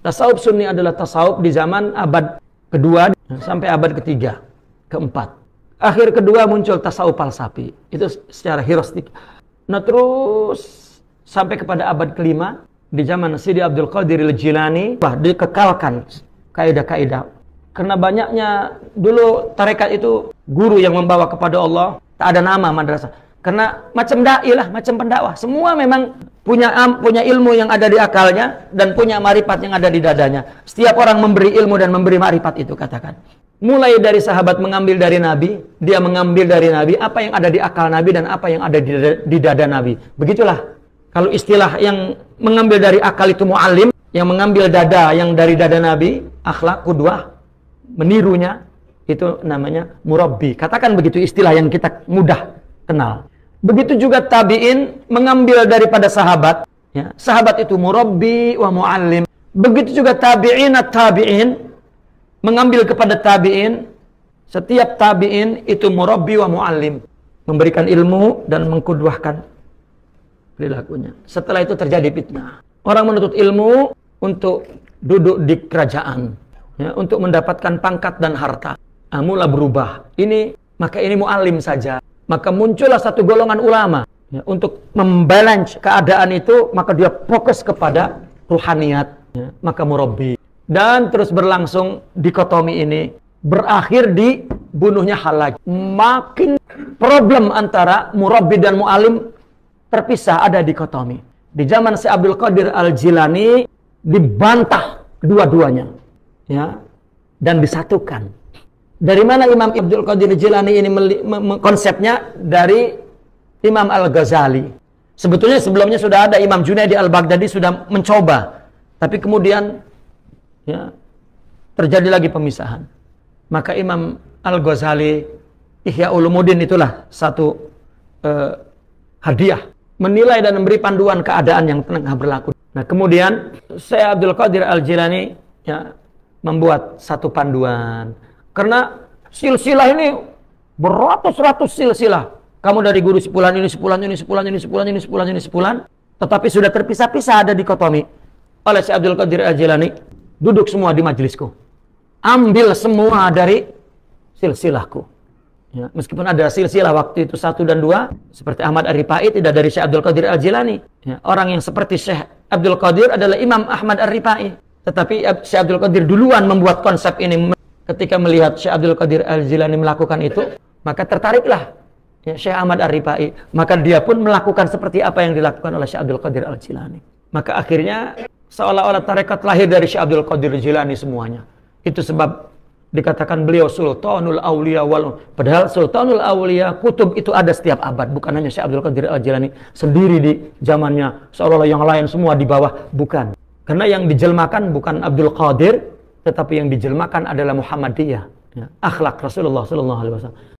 Tasawuf Sunni adalah tasawuf di zaman abad kedua sampai abad ketiga, keempat. Akhir kedua muncul tasawuf falsafi. Itu secara heuristik. Nah terus sampai kepada abad kelima, di zaman Sidi Abdul Qadir Al-Jilani, dikekalkan kaidah-kaidah. Karena banyaknya dulu tarekat itu guru yang membawa kepada Allah, tak ada nama madrasah. Karena macam dai lah, macam pendakwah. Semua memang punya ilmu yang ada di akalnya dan punya marifat yang ada di dadanya. Setiap orang memberi ilmu dan memberi marifat itu, katakan. Mulai dari sahabat mengambil dari Nabi, dia mengambil dari Nabi apa yang ada di akal Nabi dan apa yang ada di dada Nabi. Begitulah. Kalau istilah yang mengambil dari akal itu mu'allim, yang mengambil dada yang dari dada Nabi, akhlak, qudwah, menirunya, itu namanya murabbi. Katakan begitu istilah yang kita mudah kenal. Begitu juga tabi'in mengambil daripada sahabat, ya. Sahabat itu murabbi wa mu'allim. Begitu juga tabi'in mengambil kepada tabi'in. Setiap tabi'in itu murabbi wa mu'allim, memberikan ilmu dan mengkudwahkan perilakunya. Setelah itu terjadi fitnah. Orang menuntut ilmu untuk duduk di kerajaan, ya, untuk mendapatkan pangkat dan harta. Mula berubah. Maka ini mu'allim saja. Maka muncullah satu golongan ulama, ya, untuk membalance keadaan itu, maka dia fokus kepada ruhaniyat, ya, maka murabbi. Dan terus berlangsung dikotomi ini, berakhir di bunuhnya Hallaj. Makin problem antara murabbi dan mu'alim terpisah, ada dikotomi. Di zaman Syekh Abdul Qadir Al-Jilani dibantah dua-duanya, ya, dan disatukan. Dari mana Imam Abdul Qadir Jilani ini konsepnya? Dari Imam Al-Ghazali. Sebetulnya sebelumnya sudah ada Imam Junaidi Al-Baghdadi sudah mencoba, tapi kemudian, ya, terjadi lagi pemisahan. Maka Imam Al-Ghazali, Ihya Ulumuddin, itulah satu hadiah, menilai dan memberi panduan keadaan yang tengah berlaku. Nah kemudian Syekh Abdul Qadir Al-Jilani, ya, membuat satu panduan. Karena silsilah ini beratus-ratus silsilah. Kamu dari guru sepulan ini, sepulan ini, sepulan ini, sepulan ini, sepulan ini, sepulan. Tetapi sudah terpisah-pisah, ada dikotomi. Oleh Syekh Abdul Qadir Al-Jilani, duduk semua di majelisku. Ambil semua dari silsilahku. Ya, meskipun ada silsilah waktu itu 1 dan 2, seperti Ahmad Ar-Rifai, tidak dari Syekh Abdul Qadir Al-Jilani. Ya, orang yang seperti Syekh Abdul Qadir adalah Imam Ahmad Ar-Rifai. Tetapi Syekh Abdul Qadir duluan membuat konsep ini. Ketika melihat Syekh Abdul Qadir Al-Jilani melakukan itu, maka tertariklah, ya, Syekh Ahmad Ar-Rifai. Maka dia pun melakukan seperti apa yang dilakukan oleh Syekh Abdul Qadir Al-Jilani. Maka akhirnya seolah-olah tarekat lahir dari Syekh Abdul Qadir Al-Jilani semuanya. Itu sebab dikatakan beliau Sultanul Auliya padahal Sultanul Auliya kutub itu ada setiap abad, bukan hanya Syekh Abdul Qadir Al-Jilani sendiri di zamannya, seolah-olah yang lain semua di bawah, bukan. Karena yang dijelmakan bukan Abdul Qadir, tetapi yang dijelmakan adalah Muhammadiyah, ya, akhlak Rasulullah SAW.